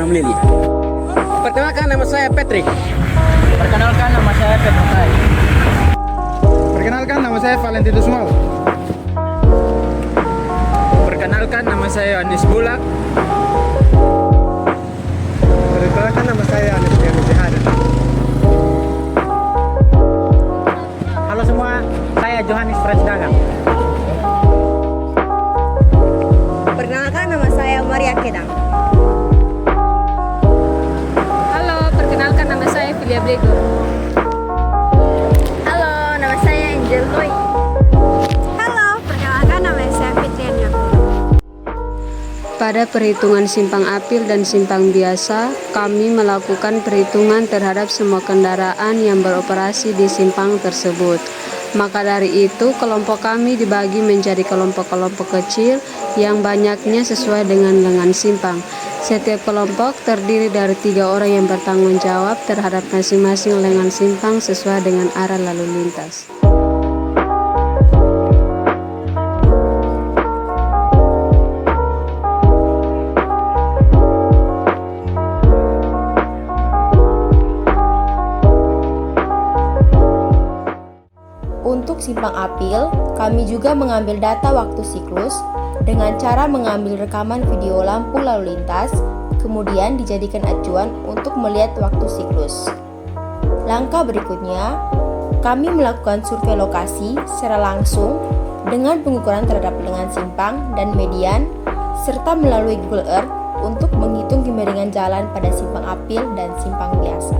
Imam Lili. Perkenalkan, nama saya Patrick. Perkenalkan, nama saya Petrokai. Perkenalkan, nama saya Valentinus Mal. Perkenalkan, nama saya Anis Bulak. Perkenalkan, nama saya Anis Bulak. Halo semua, saya Johannes Fresh Dagang. Perkenalkan, nama saya Maria Kedang. Halo, perkenalkan nama saya Filia Brego. Halo, nama saya Angel Toy. Halo, perkenalkan, nama saya Fitriania. Pada perhitungan simpang apil dan simpang biasa, kami melakukan perhitungan terhadap semua kendaraan yang beroperasi di simpang tersebut. Maka dari itu, kelompok kami dibagi menjadi kelompok-kelompok kecil yang banyaknya sesuai dengan lengan simpang. Setiap kelompok terdiri dari 3 orang yang bertanggung jawab terhadap masing-masing lengan simpang sesuai dengan arah lalu lintas. Untuk simpang apil, kami juga mengambil data waktu siklus dengan cara mengambil rekaman video lampu lalu lintas, kemudian dijadikan acuan untuk melihat waktu siklus. Langkah berikutnya, kami melakukan survei lokasi secara langsung dengan pengukuran terhadap lengan simpang dan median, serta melalui Google Earth untuk menghitung kemiringan jalan pada simpang apil dan simpang biasa.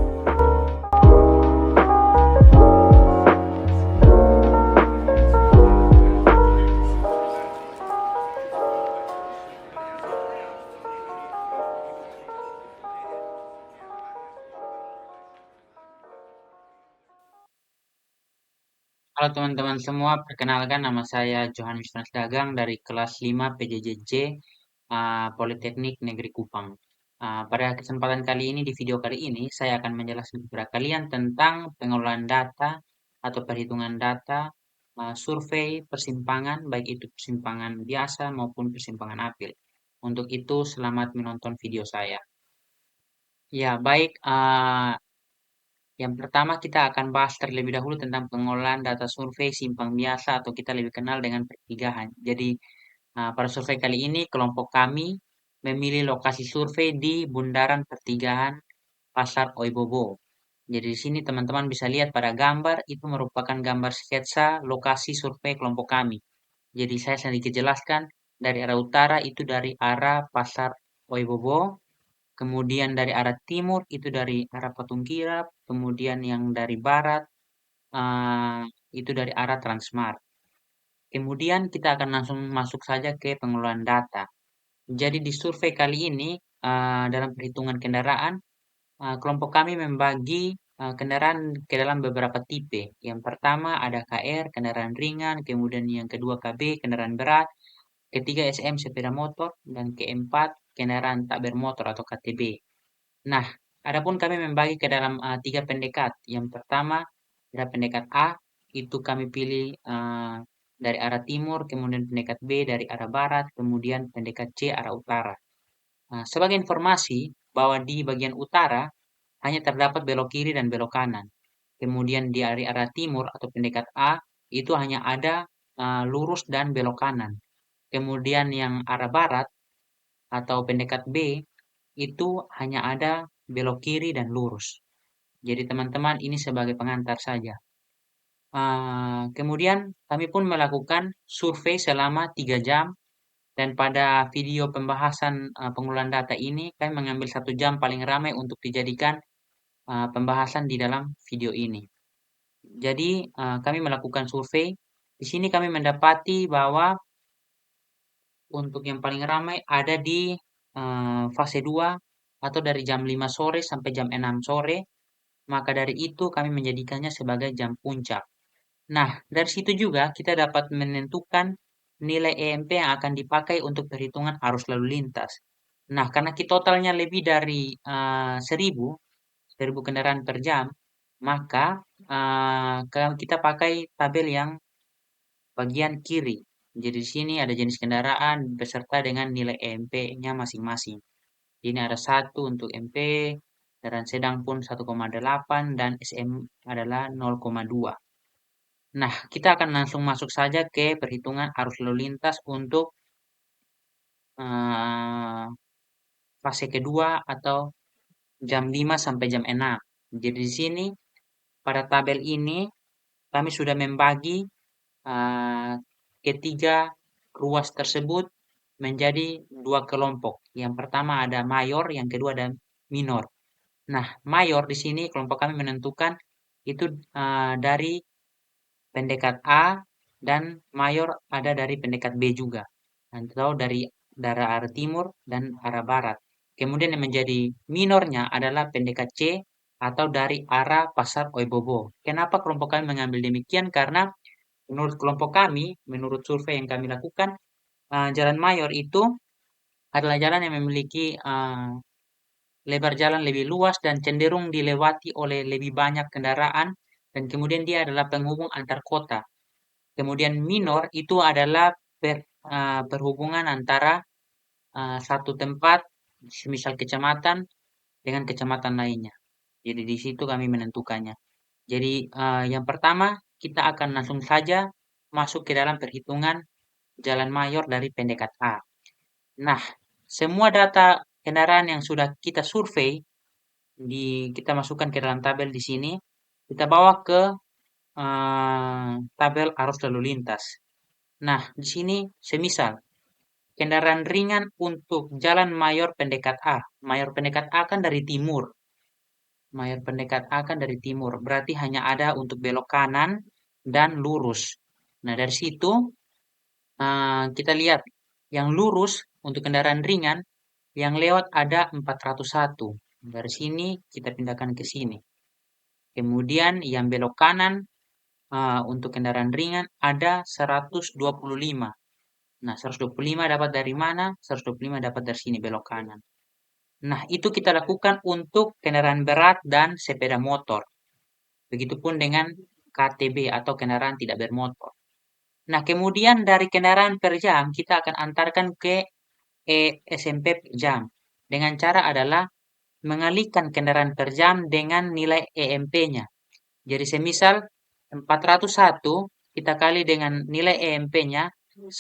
Halo teman-teman semua, perkenalkan nama saya Johannes Dagang dari kelas 5 PJJJ Politeknik Negeri Kupang. Pada kesempatan kali ini, di video kali ini, saya akan menjelaskan kepada kalian tentang pengelolaan data atau perhitungan data survei persimpangan, baik itu persimpangan biasa maupun persimpangan apil. Untuk itu, selamat menonton video saya. Ya, baik. Yang pertama kita akan bahas terlebih dahulu tentang pengolahan data survei simpang biasa atau kita lebih kenal dengan pertigaan. Jadi pada survei kali ini kelompok kami memilih lokasi survei di bundaran pertigaan Pasar Oibobo. Jadi di sini teman-teman bisa lihat pada gambar itu merupakan gambar sketsa lokasi survei kelompok kami. Jadi saya sedikit jelaskan, dari arah utara itu dari arah Pasar Oibobo. Kemudian dari arah timur itu dari arah Patung Kirap, kemudian yang dari barat eh, itu dari arah Transmart. Kemudian kita akan langsung masuk saja ke pengelolaan data. Jadi di survei kali ini dalam perhitungan kendaraan, kelompok kami membagi kendaraan ke dalam beberapa tipe. Yang pertama ada KR, kendaraan ringan, kemudian yang kedua KB, kendaraan berat, ketiga SM, sepeda motor, dan keempat kendaraan tak bermotor atau KTB. Nah, adapun kami membagi ke dalam 3 pendekat. Yang pertama, ada pendekat A, itu kami pilih dari arah timur, kemudian pendekat B dari arah barat, kemudian pendekat C arah utara. Sebagai informasi bahwa di bagian utara hanya terdapat belok kiri dan belok kanan. Kemudian di arah timur atau pendekat A itu hanya ada lurus dan belok kanan. Kemudian yang arah barat atau pendekat B itu hanya ada belok kiri dan lurus. Jadi teman-teman ini sebagai pengantar saja. Kemudian kami pun melakukan survei selama 3 jam dan pada video pembahasan pengolahan data ini kami mengambil 1 jam paling ramai untuk dijadikan pembahasan di dalam video ini. Jadi kami melakukan survei. Di sini kami mendapati bahwa untuk yang paling ramai ada di fase 2 atau dari jam 5 sore sampai jam 6 sore, maka dari itu kami menjadikannya sebagai jam puncak. Nah, dari situ juga kita dapat menentukan nilai EMP yang akan dipakai untuk perhitungan arus lalu lintas. Nah, karena totalnya lebih dari 1000 kendaraan per jam, maka kita pakai tabel yang bagian kiri. Jadi di sini ada jenis kendaraan beserta dengan nilai EMP-nya masing-masing. Ini ada 1 untuk MP, kendaraan sedang pun 1,8 dan SM adalah 0,2. Nah, kita akan langsung masuk saja ke perhitungan arus lalu lintas untuk fase kedua atau jam 5 sampai jam 6. Jadi di sini pada tabel ini kami sudah membagi ketiga ruas tersebut menjadi 2 kelompok. Yang pertama ada mayor, yang kedua ada minor. Nah, mayor di sini kelompok kami menentukan itu dari pendekat A dan mayor ada dari pendekat B juga. Atau dari arah timur dan arah barat. Kemudian yang menjadi minornya adalah pendekat C atau dari arah Pasar Oibobo. Kenapa kelompok kami mengambil demikian? Karena menurut kelompok kami, menurut survei yang kami lakukan, jalan mayor itu adalah jalan yang memiliki lebar jalan lebih luas dan cenderung dilewati oleh lebih banyak kendaraan, dan kemudian dia adalah penghubung antar kota. Kemudian minor itu adalah perhubungan antara satu tempat, semisal kecamatan, dengan kecamatan lainnya. Jadi di situ kami menentukannya. Jadi yang pertama kita akan langsung saja masuk ke dalam perhitungan jalan mayor dari pendekat A. Nah, semua data kendaraan yang sudah kita survei kita masukkan ke dalam tabel di sini, kita bawa ke tabel arus lalu lintas. Nah, di sini semisal kendaraan ringan untuk jalan mayor pendekat A. Mayor pendekat A kan dari timur. Mayor pendekat A kan dari timur. Berarti hanya ada untuk belok kanan dan lurus. Nah, dari situ kita lihat yang lurus untuk kendaraan ringan, yang lewat ada 401. Dari sini kita pindahkan ke sini. Kemudian yang belok kanan untuk kendaraan ringan ada 125. Nah, 125 dapat dari mana? 125 dapat dari sini belok kanan. Nah, itu kita lakukan untuk kendaraan berat dan sepeda motor. Begitupun dengan KTB atau kendaraan tidak bermotor. Nah, kemudian dari kendaraan per jam kita akan antarkan ke SMP per jam. Dengan cara adalah mengalihkan kendaraan per jam dengan nilai EMP-nya. Jadi semisal 401 kita kali dengan nilai EMP-nya 1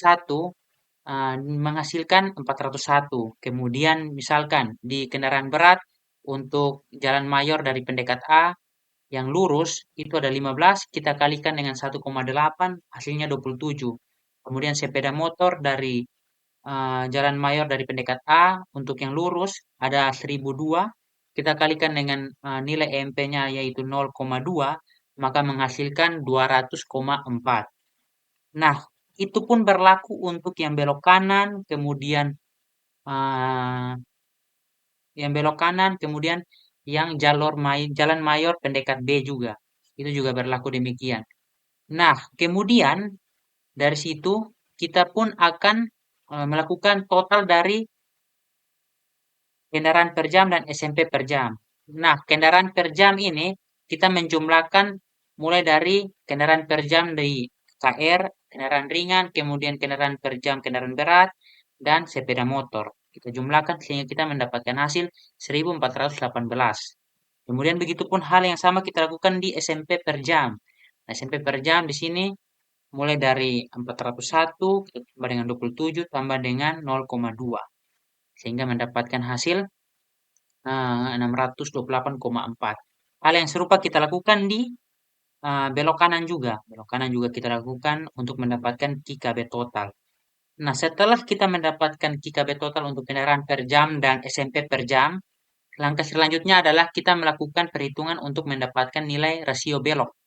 menghasilkan 401. Kemudian misalkan di kendaraan berat untuk jalan mayor dari pendekat A yang lurus itu ada 15, kita kalikan dengan 1,8 hasilnya 27. Kemudian sepeda motor dari jalan mayor dari pendekat A untuk yang lurus ada 1002, kita kalikan dengan nilai EMP-nya yaitu 0,2, maka menghasilkan 200,4. Nah, itu pun berlaku untuk yang belok kanan, kemudian yang jalan mayor pendekat B juga. Itu juga berlaku demikian. Nah, kemudian dari situ kita pun akan melakukan total dari kendaraan per jam dan SMP per jam. Nah, kendaraan per jam ini kita menjumlahkan mulai dari kendaraan per jam dari KR, kendaraan ringan, kemudian kendaraan per jam kendaraan berat, dan sepeda motor. Kita jumlahkan sehingga kita mendapatkan hasil 1418. Kemudian begitupun hal yang sama kita lakukan di SMP per jam. Nah, SMP per jam di sini mulai dari 401 tambah dengan 27 tambah dengan 0,2. Sehingga mendapatkan hasil 628,4. Hal yang serupa kita lakukan di belok kanan juga. Belok kanan juga kita lakukan untuk mendapatkan KKB total. Nah, setelah kita mendapatkan KKB total untuk kendaraan per jam dan SMP per jam, langkah selanjutnya adalah kita melakukan perhitungan untuk mendapatkan nilai rasio belok.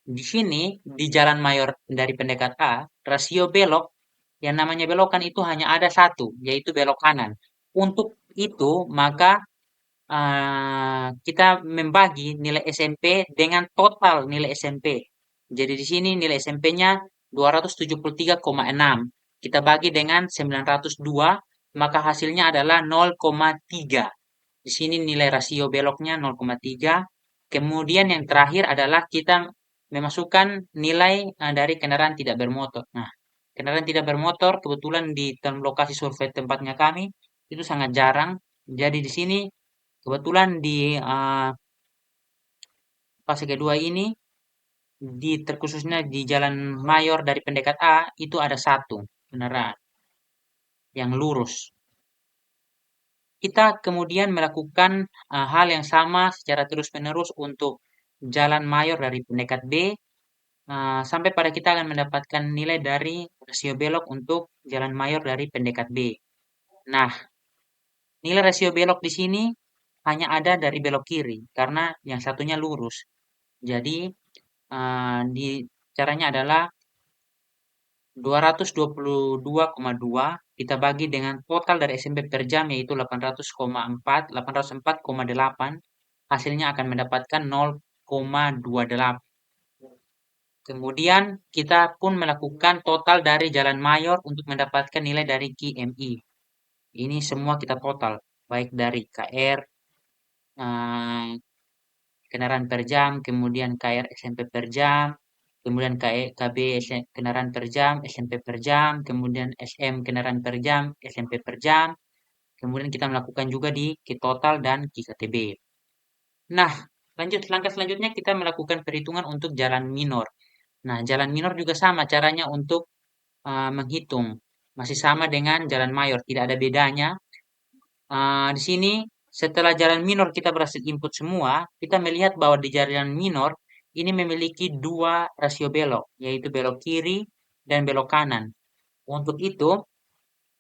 Di sini, di jalan mayor dari pendekat A, rasio belok, yang namanya belokan itu hanya ada satu, yaitu belok kanan. Untuk itu, maka kita membagi nilai SMP dengan total nilai SMP. Jadi di sini nilai SMP-nya 273,6. Kita bagi dengan 902, maka hasilnya adalah 0,3. Di sini nilai rasio beloknya 0,3. Kemudian yang terakhir adalah kita memasukkan nilai dari kendaraan tidak bermotor. Nah, kendaraan tidak bermotor kebetulan di lokasi survei tempatnya kami itu sangat jarang. Jadi di sini kebetulan di fase kedua ini terkhususnya di Jalan Mayor dari pendekat A itu ada satu kendaraan yang lurus. Kita kemudian melakukan hal yang sama secara terus-menerus untuk Jalan Mayor dari pendekat B sampai pada kita akan mendapatkan nilai dari rasio belok untuk Jalan Mayor dari pendekat B. Nah, nilai rasio belok di sini hanya ada dari belok kiri karena yang satunya lurus. Jadi di caranya adalah 222,2 kita bagi dengan total dari SMP per jam yaitu 804,8 hasilnya akan mendapatkan 0,28. Kemudian kita pun melakukan total dari Jalan Mayor untuk mendapatkan nilai dari KMI. Ini semua kita total, baik dari KR, eh, kendaraan per jam, kemudian KR SMP per jam, kemudian KB kendaraan per jam, SMP per jam, kemudian SM kendaraan per jam, SMP per jam, kemudian kita melakukan juga di Ki total dan Ki KTB. Nah, langkah selanjutnya kita melakukan perhitungan untuk jalan minor. Nah, jalan minor juga sama caranya untuk menghitung. Masih sama dengan jalan mayor, tidak ada bedanya. Di sini setelah jalan minor kita berhasil input semua, kita melihat bahwa di jalan minor ini memiliki dua rasio belok, yaitu belok kiri dan belok kanan. Untuk itu,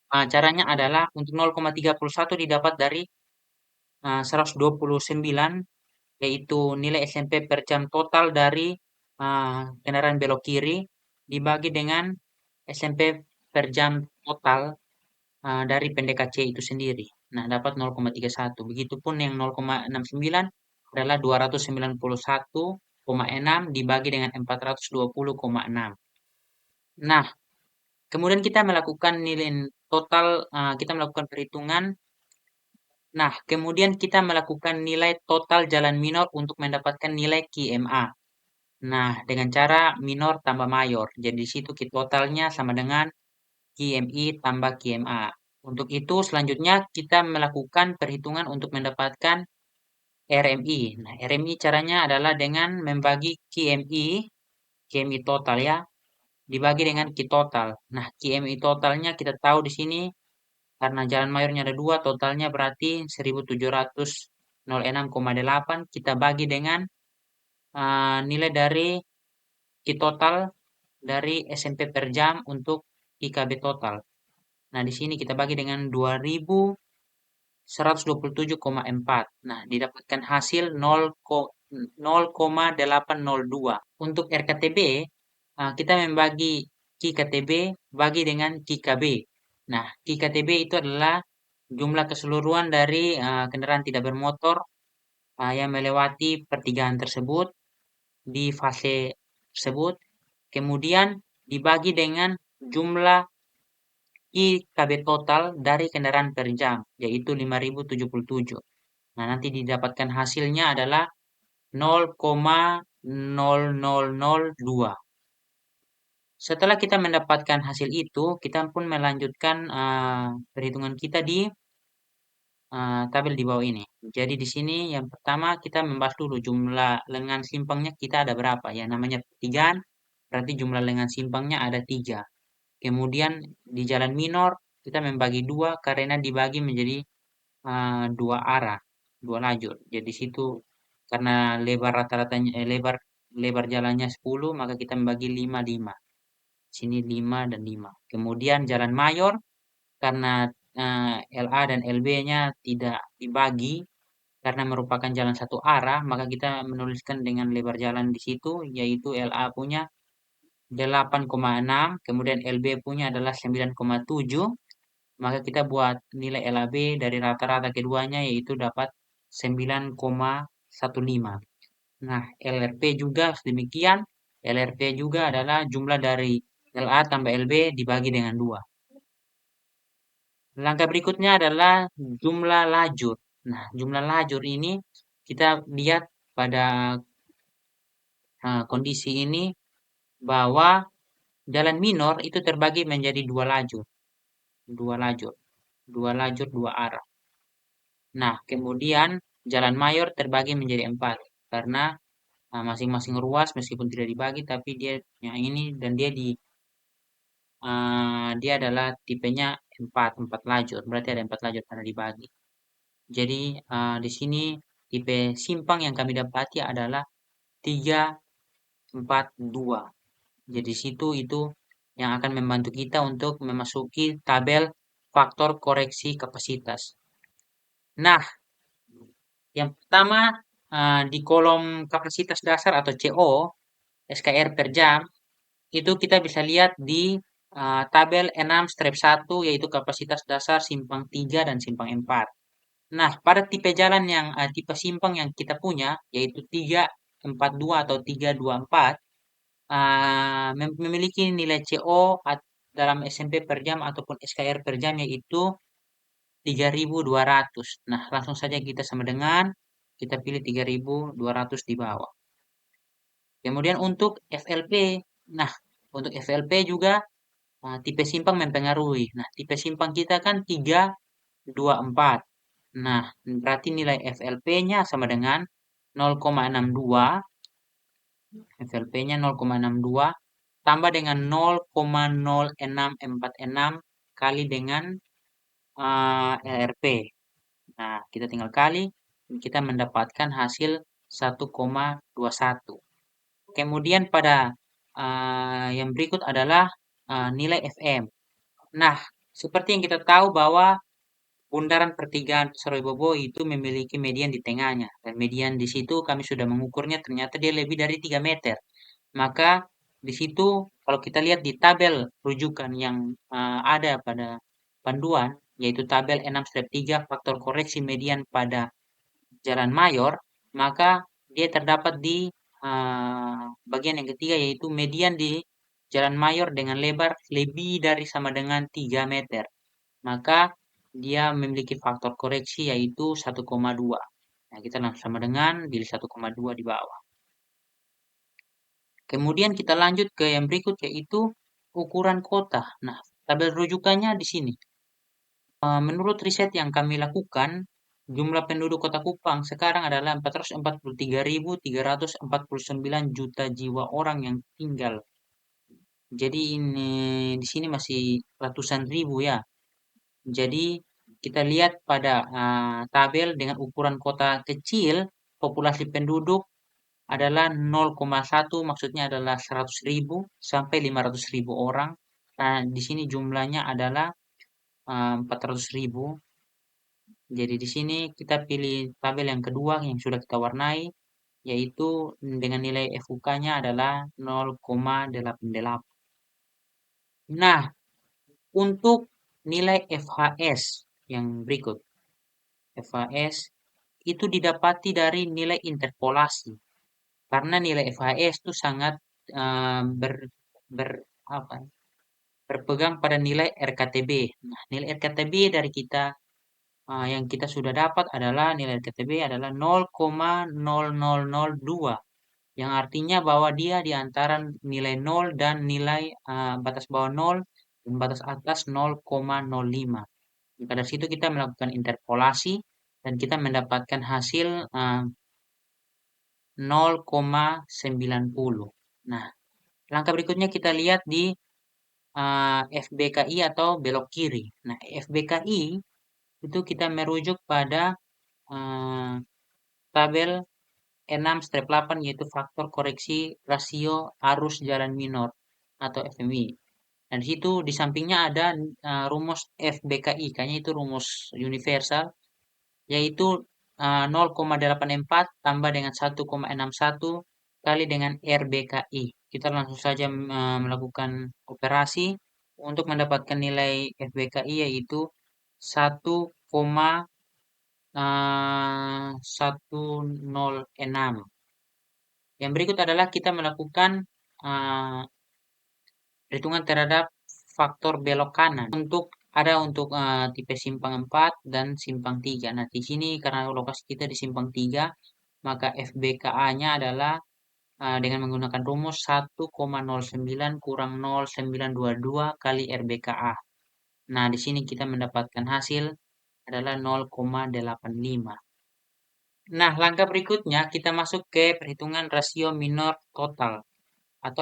caranya adalah untuk 0,31 didapat dari 129, yaitu nilai SMP per jam total dari kendaraan belok kiri dibagi dengan SMP per jam total dari pendekat C itu sendiri. Nah, dapat 0,31. Begitupun yang 0,69 adalah 291,6 dibagi dengan 420,6. Nah, kemudian kita melakukan nilai total, kita melakukan perhitungan. Nah, kemudian kita melakukan nilai total jalan minor untuk mendapatkan nilai KMA. Nah, dengan cara minor tambah mayor. Jadi di situ totalnya sama dengan KMI tambah KMA. Untuk itu selanjutnya kita melakukan perhitungan untuk mendapatkan RMI. Nah, RMI caranya adalah dengan membagi KMI total ya, dibagi dengan Ki total. Nah, KMI totalnya kita tahu di sini karena jalan mayornya ada dua, totalnya berarti 1706,8 kita bagi dengan nilai dari Ki total dari SMP per jam untuk IKB total. Nah, di sini kita bagi dengan 2127,4. Nah, didapatkan hasil 0,802. Untuk RKTB, kita membagi KKTB bagi dengan KKB. Nah, KKTB itu adalah jumlah keseluruhan dari kendaraan tidak bermotor yang melewati pertigaan tersebut di fase tersebut. Kemudian dibagi dengan jumlah IKB total dari kendaraan per jam, yaitu 5077. Nah, nanti didapatkan hasilnya adalah 0,0002. Setelah kita mendapatkan hasil itu, kita pun melanjutkan perhitungan kita di tabel di bawah ini. Jadi di sini yang pertama kita membahas dulu jumlah lengan simpangnya kita ada berapa. Ya, namanya pertigaan, berarti jumlah lengan simpangnya ada 3. Kemudian di jalan minor kita membagi 2 karena dibagi menjadi 2 arah, 2 lajur. Jadi situ karena lebar rata-ratanya lebar jalannya 10, maka kita membagi 5. Sini 5 dan 5. Kemudian jalan mayor karena LA dan LB-nya tidak dibagi karena merupakan jalan satu arah, maka kita menuliskan dengan lebar jalan di situ yaitu LA punya 8,6, kemudian LB punya adalah 9,7, maka kita buat nilai LAB dari rata-rata keduanya yaitu dapat 9,15. Nah, LRP juga demikian. LRP juga adalah jumlah dari LA tambah LB dibagi dengan 2. Langkah berikutnya adalah jumlah lajur. Nah, jumlah lajur ini kita lihat pada kondisi ini bahwa jalan minor itu terbagi menjadi 2 lajur. 2 lajur, 2 arah. Nah, kemudian jalan mayor terbagi menjadi 4 karena masing-masing ruas meskipun tidak dibagi tapi dia yang ini dan dia adalah tipenya 4 lajur. Berarti ada 4 lajur karena dibagi. Jadi di sini tipe simpang yang kami dapati adalah 342. Jadi situ itu yang akan membantu kita untuk memasuki tabel faktor koreksi kapasitas. Nah, yang pertama di kolom kapasitas dasar atau CO, SKR per jam, itu kita bisa lihat di tabel 6-1 yaitu kapasitas dasar simpang 3 dan simpang 4. Nah, pada tipe jalan yang tipe simpang yang kita punya yaitu 342 atau 324 memiliki nilai CO dalam SMP per jam ataupun SKR per jam yaitu 3.200. Nah, langsung saja kita sama dengan kita pilih 3.200 di bawah. Kemudian untuk FLP, nah untuk FLP juga tipe simpang mempengaruhi. Nah, tipe simpang kita kan 324. Nah, berarti nilai FLP-nya sama dengan 0,62. FLP-nya 0,62 tambah dengan 0,0646 kali dengan LRP. Nah, kita tinggal kali, kita mendapatkan hasil 1,21. Kemudian pada yang berikut adalah nilai FM. Nah, seperti yang kita tahu bahwa bundaran pertigaan Sorobobo itu memiliki median di tengahnya. Dan median di situ kami sudah mengukurnya ternyata dia lebih dari 3 meter. Maka di situ kalau kita lihat di tabel rujukan yang ada pada panduan, yaitu tabel 6-3 faktor koreksi median pada Jalan Mayor, maka dia terdapat di bagian yang ketiga yaitu median di Jalan Mayor dengan lebar lebih dari sama dengan 3 meter. Maka dia memiliki faktor koreksi yaitu 1,2. Nah, kita langsung sama dengan pilih 1,2 di bawah. Kemudian kita lanjut ke yang berikut yaitu ukuran kota. Nah, tabel rujukannya di sini. Menurut riset yang kami lakukan, jumlah penduduk Kota Kupang sekarang adalah 443.349 juta jiwa orang yang tinggal. Jadi ini di sini masih ratusan ribu ya. Jadi kita lihat pada tabel dengan ukuran kota kecil, populasi penduduk adalah 0,1, maksudnya adalah 100.000 sampai 500.000 orang. Nah, di sini jumlahnya adalah 400.000. Jadi di sini kita pilih tabel yang kedua yang sudah kita warnai, yaitu dengan nilai FUK-nya adalah 0,88. Nah, untuk nilai FHS yang berikut. FHS itu didapati dari nilai interpolasi. Karena nilai FHS itu sangat berpegang pada nilai RKTB. Nah, nilai RKTB dari kita yang kita sudah dapat adalah nilai RKTB adalah 0,0002 yang artinya bahwa dia di antara nilai 0 dan nilai batas bawah 0 dan batas atas 0,05. Maka dari situ kita melakukan interpolasi dan kita mendapatkan hasil 0,90. Nah, langkah berikutnya kita lihat di FBKI atau belok kiri. Nah, FBKI itu kita merujuk pada tabel 6-8 yaitu faktor koreksi rasio arus jalan minor atau FMI. Dan di situ di sampingnya ada rumus FBKI, kayaknya itu rumus universal, yaitu 0,84 tambah dengan 1,61 kali dengan RBKI. Kita langsung saja melakukan operasi untuk mendapatkan nilai FBKI yaitu 1,106. Yang berikut adalah kita melakukan perhitungan terhadap faktor belok kanan untuk tipe simpang 4 dan simpang 3. Nah, di sini karena lokasi kita di simpang 3, maka FBKA-nya adalah dengan menggunakan rumus 1,09 kurang 0,922 kali RBKA. Nah, di sini kita mendapatkan hasil adalah 0,85. Nah, langkah berikutnya kita masuk ke perhitungan rasio minor total atau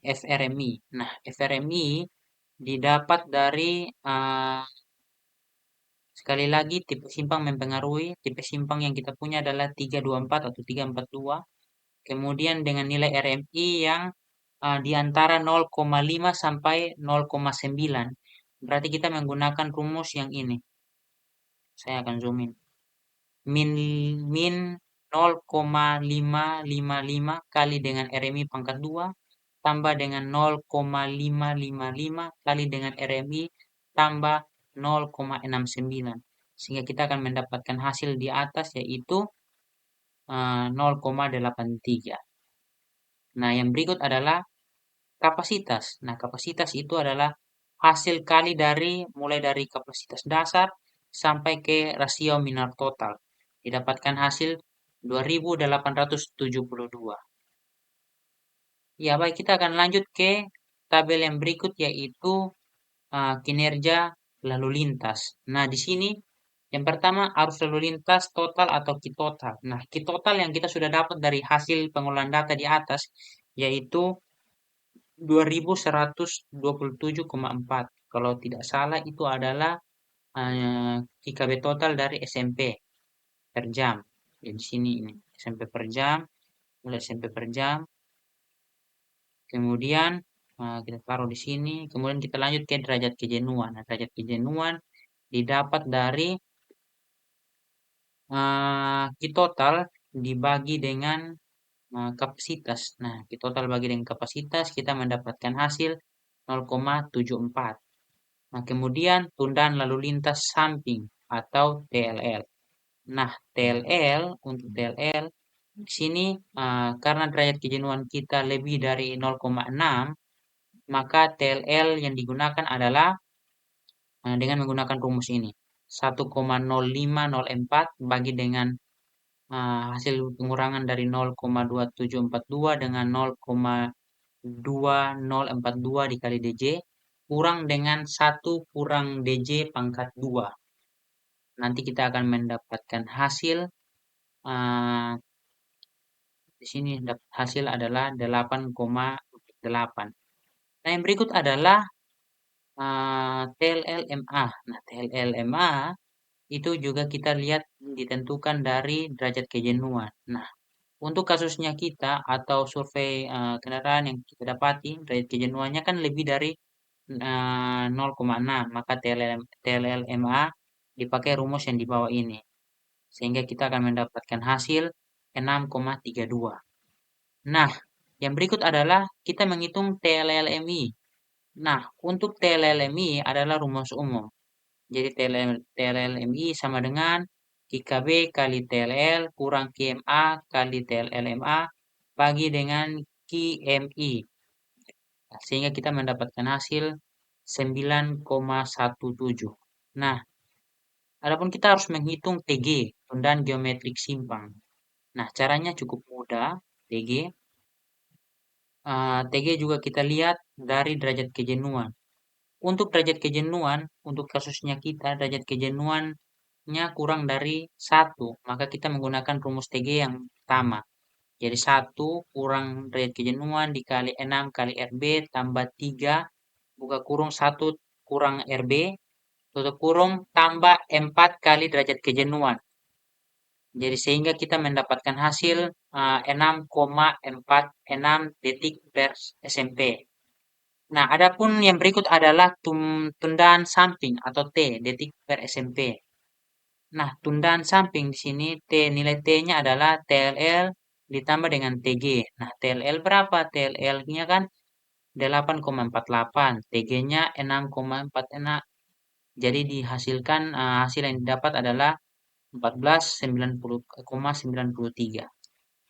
FRMI. Nah, FRMI didapat dari sekali lagi tipe simpang mempengaruhi. Tipe simpang yang kita punya adalah 324 atau 342. Kemudian dengan nilai RMI yang di antara 0,5 sampai 0,9. Berarti kita menggunakan rumus yang ini. Saya akan zoom in. Min 0,555 kali dengan RMI pangkat 2 tambah dengan 0,555 kali dengan RMI tambah 0,69. Sehingga kita akan mendapatkan hasil di atas yaitu 0,83. Nah, yang berikut adalah kapasitas. Nah, kapasitas itu adalah hasil kali dari mulai dari kapasitas dasar sampai ke rasio minor total. Didapatkan hasil 2872. Ya, baik, kita akan lanjut ke tabel yang berikut yaitu kinerja lalu lintas. Nah, di sini yang pertama arus lalu lintas total atau Ki total. Nah, Ki total yang kita sudah dapat dari hasil pengolahan data di atas yaitu 2127,4. Kalau tidak salah itu adalah KIKB total dari SMP per jam. Ya, di sini ini SMP per jam, mulai SMP per jam. Kemudian kita taruh di sini. Kemudian kita lanjut ke derajat kejenuhan. Nah, derajat kejenuhan didapat dari Ki total dibagi dengan kapasitas. Nah, Ki total bagi dengan kapasitas kita mendapatkan hasil 0,74. Nah, kemudian tundaan lalu lintas samping atau TLL. Nah, TLL untuk TLL di sini karena derajat kejenuhan kita lebih dari 0,6, maka TLL yang digunakan adalah dengan menggunakan rumus ini. 1,0504 bagi dengan hasil pengurangan dari 0,2742 dengan 0,2042 dikali DJ kurang dengan 1 kurang DJ pangkat 2. Nanti kita akan mendapatkan hasil di sini hasil adalah 8,8. Nah, yang berikut adalah TLLMA. Nah, TLLMA itu juga kita lihat ditentukan dari derajat kejenuhan. Nah, untuk kasusnya kita atau survei kendaraan yang kita dapati, derajat kejenuhannya kan lebih dari 0,6, maka TLLMA dipakai rumus yang di bawah ini. Sehingga kita akan mendapatkan hasil 6,32. Nah, yang berikut adalah kita menghitung TLLMI. Nah, untuk TLLMI adalah rumus umum. Jadi TLLMI sama dengan KIKB kali TLL kurang KMA kali TLLMA bagi dengan KMI. Nah, sehingga kita mendapatkan hasil 9,17. Nah, adapun kita harus menghitung TG, tundaan geometrik simpang. Nah, caranya cukup mudah, TG. TG juga kita lihat dari derajat kejenuhan. Untuk derajat kejenuhan, untuk kasusnya kita, derajat kejenuhannya kurang dari 1, maka kita menggunakan rumus TG yang pertama. Jadi 1 kurang derajat kejenuhan dikali 6 kali RB tambah 3, buka kurung 1 kurang RB, tutup kurung tambah 4 kali derajat kejenuhan. Jadi sehingga kita mendapatkan hasil 6,46 detik per SMP. Nah, adapun yang berikut adalah tundaan samping atau T, detik per SMP. Nah, tundaan samping di sini nilai T-nya adalah TLL ditambah dengan TG. Nah, TLL berapa? TLL-nya kan 8,48, TG-nya 6,46. Jadi dihasilkan hasil yang didapat adalah 14,93.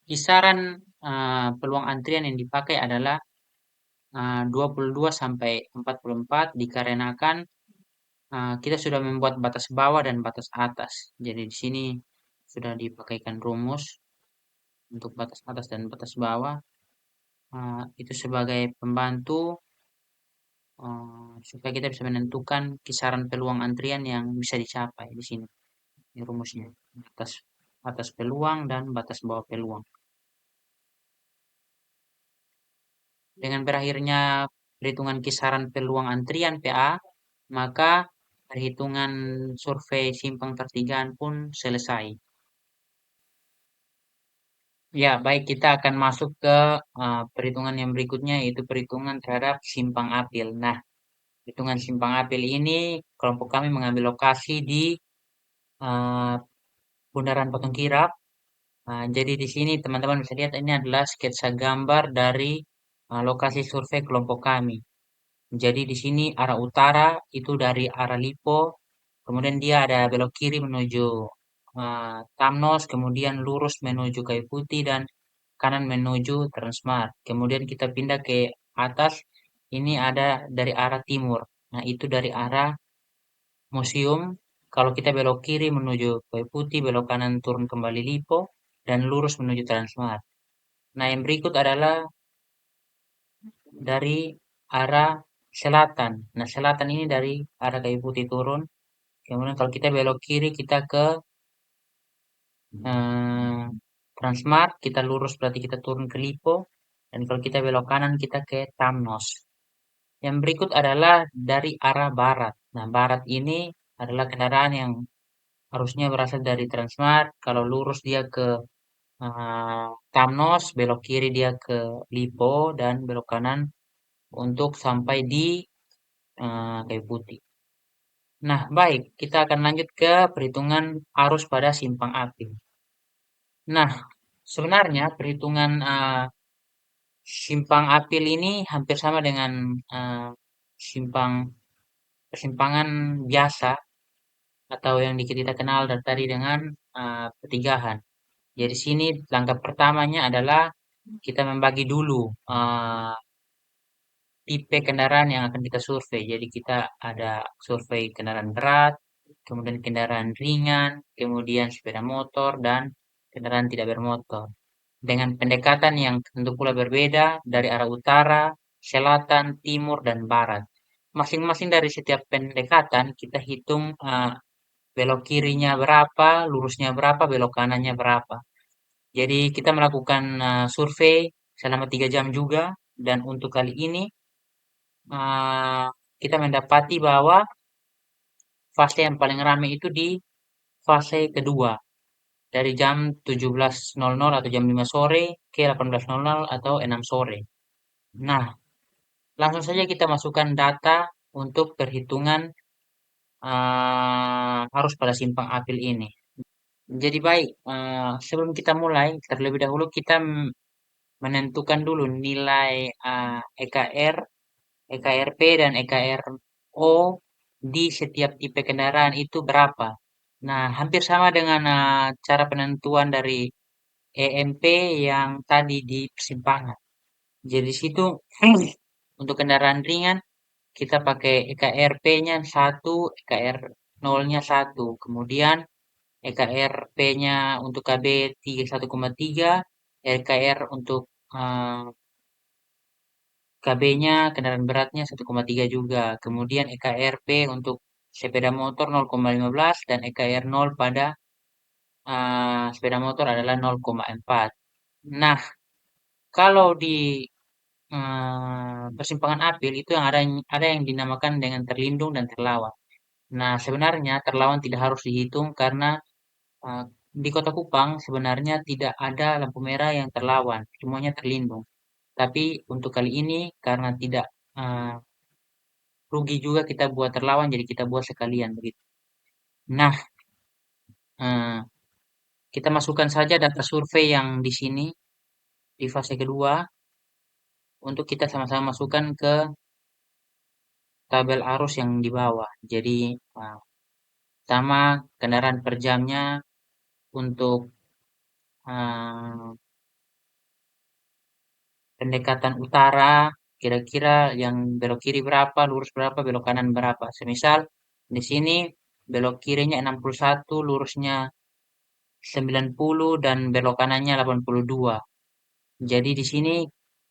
Kisaran peluang antrian yang dipakai adalah 22 sampai 44 dikarenakan kita sudah membuat batas bawah dan batas atas. Jadi di sini sudah dipakaikan rumus untuk batas atas dan batas bawah. Itu sebagai pembantu supaya kita bisa menentukan kisaran peluang antrian yang bisa dicapai di sini. Ini rumusnya. Batas atas peluang dan batas bawah peluang. Dengan berakhirnya perhitungan kisaran peluang antrian PA, maka perhitungan survei simpang pertigaan pun selesai. Ya, baik, kita akan masuk ke perhitungan yang berikutnya, yaitu perhitungan terhadap simpang apil. Nah, perhitungan simpang apil ini kelompok kami mengambil lokasi di uh, Bundaran Patung Kirap. Jadi di sini teman-teman bisa lihat ini adalah sketsa gambar dari lokasi survei kelompok kami. Jadi di sini arah utara itu dari arah Lipo, kemudian dia ada belok kiri menuju Tamnos, kemudian lurus menuju Kayu Putih dan kanan menuju Transmart. Kemudian kita pindah ke atas, ini ada dari arah timur. Nah, itu dari arah museum. Kalau kita belok kiri menuju Kayu Putih, belok kanan turun kembali Lipo, dan lurus menuju Transmart. Nah, yang berikut adalah dari arah selatan. Nah, selatan ini dari arah Kayu Putih turun. Kemudian kalau kita belok kiri, kita ke eh, Transmart, kita lurus berarti kita turun ke Lipo. Dan kalau kita belok kanan, kita ke Tamnos. Yang berikut adalah dari arah barat. Nah, barat ini adalah kendaraan yang harusnya berasal dari Transmart. Kalau lurus dia ke Tamnos, belok kiri dia ke Lipo, dan belok kanan untuk sampai di Kayu Putih. Nah, baik, kita akan lanjut ke perhitungan arus pada simpang apil. Nah, sebenarnya perhitungan simpang apil ini hampir sama dengan simpang persimpangan biasa atau yang kita kenal dari tadi dengan pertigaan. Jadi sini langkah pertamanya adalah kita membagi dulu tipe kendaraan yang akan kita survei. Jadi kita ada survei kendaraan berat, kemudian kendaraan ringan, kemudian sepeda motor, dan kendaraan tidak bermotor. Dengan pendekatan yang tentu pula berbeda dari arah utara, selatan, timur, dan barat. Masing-masing dari setiap pendekatan kita hitung belok kirinya berapa, lurusnya berapa, belok kanannya berapa. Jadi kita melakukan survei selama 3 jam juga, dan untuk kali ini kita mendapati bahwa fase yang paling ramai itu di fase kedua, dari jam 17.00 atau jam 5 sore ke 18.00 atau 6 sore. Nah, langsung saja kita masukkan data untuk perhitungan arus pada simpang apil ini. Jadi baik, sebelum kita mulai, terlebih dahulu kita menentukan dulu nilai EKR, EKRP, dan EKRO di setiap tipe kendaraan itu berapa. Nah, hampir sama dengan cara penentuan dari EMP yang tadi di persimpangan. Jadi situ untuk kendaraan ringan kita pakai EKRP-nya 1, EKR 0-nya 1. Kemudian EKRP-nya untuk KB 1,3, EKR untuk KB-nya kendaraan beratnya 1,3 juga. Kemudian EKRP untuk sepeda motor 0,15 dan EKR 0 pada sepeda motor adalah 0,4. Nah, kalau di persimpangan apil itu yang ada yang dinamakan dengan terlindung dan terlawan. Nah, sebenarnya terlawan tidak harus dihitung karena di Kota Kupang sebenarnya tidak ada lampu merah yang terlawan, semuanya terlindung. Tapi untuk kali ini karena tidak rugi juga kita buat terlawan, jadi kita buat sekalian begitu. Nah, kita masukkan saja data survei yang di sini di fase kedua untuk kita sama-sama masukkan ke tabel arus yang di bawah. Jadi pertama kendaraan per jamnya untuk pendekatan utara, kira-kira yang belok kiri berapa, lurus berapa, belok kanan berapa. Semisal di sini belok kirinya 61, lurusnya 90 dan belok kanannya 82. Jadi di sini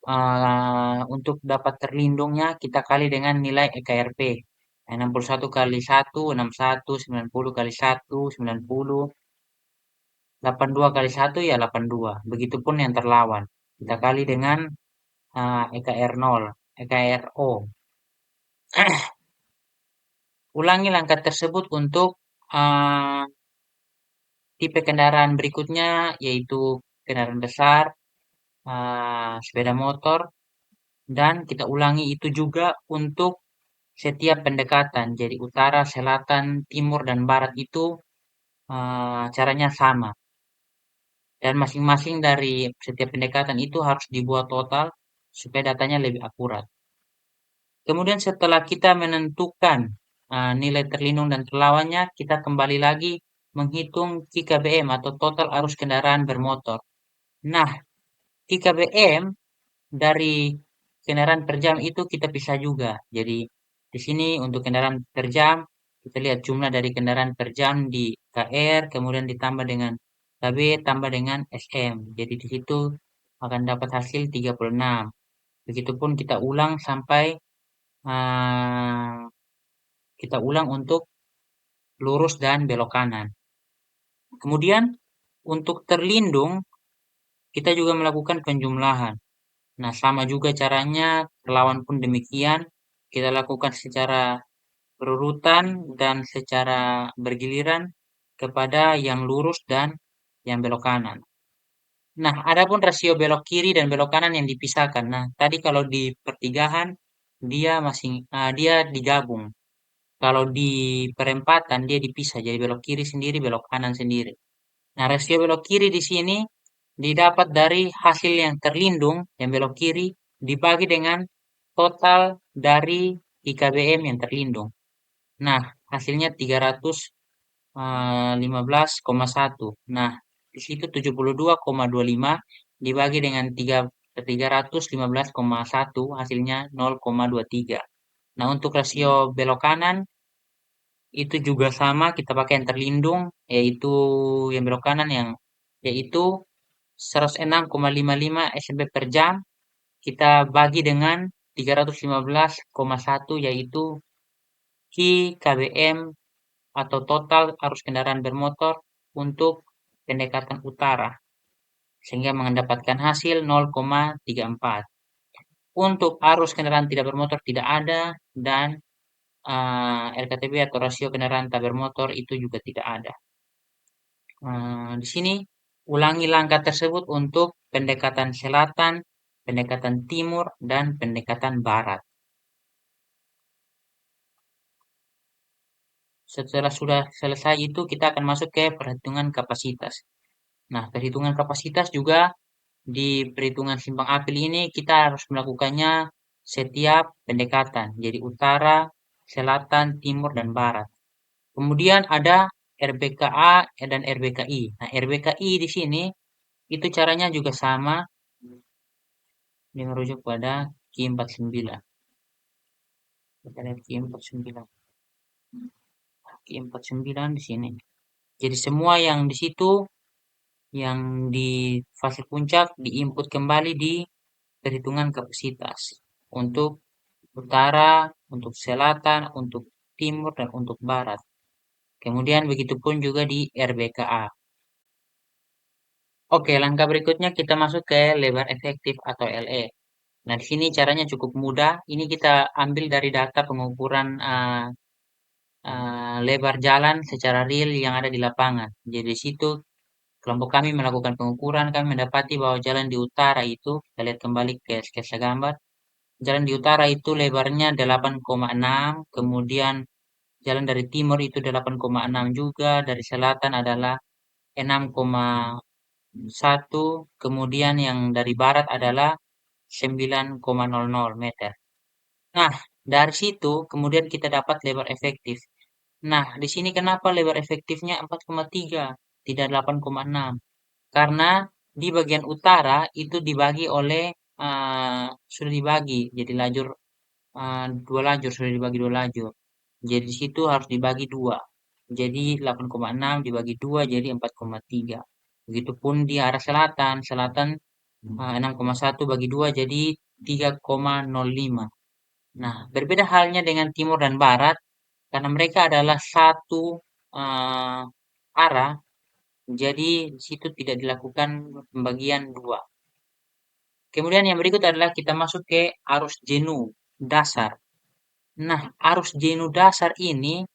Untuk dapat terlindungnya kita kali dengan nilai EKRP. 61 kali 1, 61, 90 kali 1, 90, 82 kali 1 ya 82. Begitupun yang terlawan. Kita kali dengan EKR0, EKRO. Ulangi langkah tersebut untuk tipe kendaraan berikutnya, yaitu kendaraan besar, sepeda motor, dan kita ulangi itu juga untuk setiap pendekatan. Jadi utara, selatan, timur, dan barat itu caranya sama. Dan masing-masing dari setiap pendekatan itu harus dibuat total supaya datanya lebih akurat. Kemudian setelah kita menentukan nilai terlindung dan terlawannya, kita kembali lagi menghitung KKBM atau total arus kendaraan bermotor. Nah, KKBM dari kendaraan per jam itu kita pisah juga. Jadi di sini untuk kendaraan per jam kita lihat jumlah dari kendaraan per jam di KR, kemudian ditambah dengan KB tambah dengan SM. Jadi di situ akan dapat hasil 36. Begitupun kita ulang sampai kita ulang untuk lurus dan belok kanan. Kemudian untuk terlindung kita juga melakukan penjumlahan. Nah, sama juga caranya, terlawan pun demikian. Kita lakukan secara berurutan dan secara bergiliran kepada yang lurus dan yang belok kanan. Nah, adapun rasio belok kiri dan belok kanan yang dipisahkan. Nah, tadi kalau di pertigaan dia digabung. Kalau di perempatan dia dipisah, jadi belok kiri sendiri, belok kanan sendiri. Nah, rasio belok kiri di sini didapat dari hasil yang terlindung, yang belok kiri, dibagi dengan total dari IKBM yang terlindung. Nah, hasilnya 315,1. Nah, di situ 72,25 dibagi dengan 315,1 hasilnya 0,23. Nah, untuk rasio belok kanan itu juga sama, kita pakai yang terlindung, yaitu yang belok kanan yaitu 106,55 SMP per jam, kita bagi dengan 315,1 yaitu KBM atau total arus kendaraan bermotor untuk pendekatan utara, sehingga mendapatkan hasil 0,34. Untuk arus kendaraan tidak bermotor tidak ada, dan RKTB atau rasio kendaraan tak bermotor itu juga tidak ada. Di sini ulangi langkah tersebut untuk pendekatan selatan, pendekatan timur, dan pendekatan barat. Setelah sudah selesai itu kita akan masuk ke perhitungan kapasitas. Nah, perhitungan kapasitas juga di perhitungan simpang apel ini kita harus melakukannya setiap pendekatan. Jadi utara, selatan, timur, dan barat. Kemudian ada RBKA dan RBKI. Nah, RBKI di sini itu caranya juga sama. Ini merujuk pada Q49. Kita lihat Q49. Q49 di sini. Jadi semua yang di situ, yang di fase puncak diinput kembali di perhitungan kapasitas. Untuk utara, untuk selatan, untuk timur, dan untuk barat. Kemudian begitupun juga di RBKA. Oke, langkah berikutnya kita masuk ke lebar efektif atau LE. Nah, di sini caranya cukup mudah. Ini kita ambil dari data pengukuran lebar jalan secara real yang ada di lapangan. Jadi di situ kelompok kami melakukan pengukuran, kami mendapati bahwa jalan di utara itu, kita lihat kembali ke sketsa gambar, jalan di utara itu lebarnya 8,6, kemudian jalan dari timur itu 8,6 juga, dari selatan adalah 6,1, kemudian yang dari barat adalah 9,00 meter. Nah, dari situ kemudian kita dapat lebar efektif. Nah, di sini kenapa lebar efektifnya 4,3, tidak 8,6? Karena di bagian utara itu dibagi oleh sudah dibagi, jadi lajur dua lajur, sudah dibagi dua lajur. Jadi di situ harus dibagi dua. Jadi 8,6 dibagi 2 jadi 4,3. Begitupun di arah selatan. Selatan 6,1 bagi 2 jadi 3,05. Nah, berbeda halnya dengan timur dan barat, karena mereka adalah satu uh, arah, jadi di situ tidak dilakukan pembagian dua. Kemudian yang berikut adalah kita masuk ke arus jenuh dasar. Nah, arus jenuh dasar ini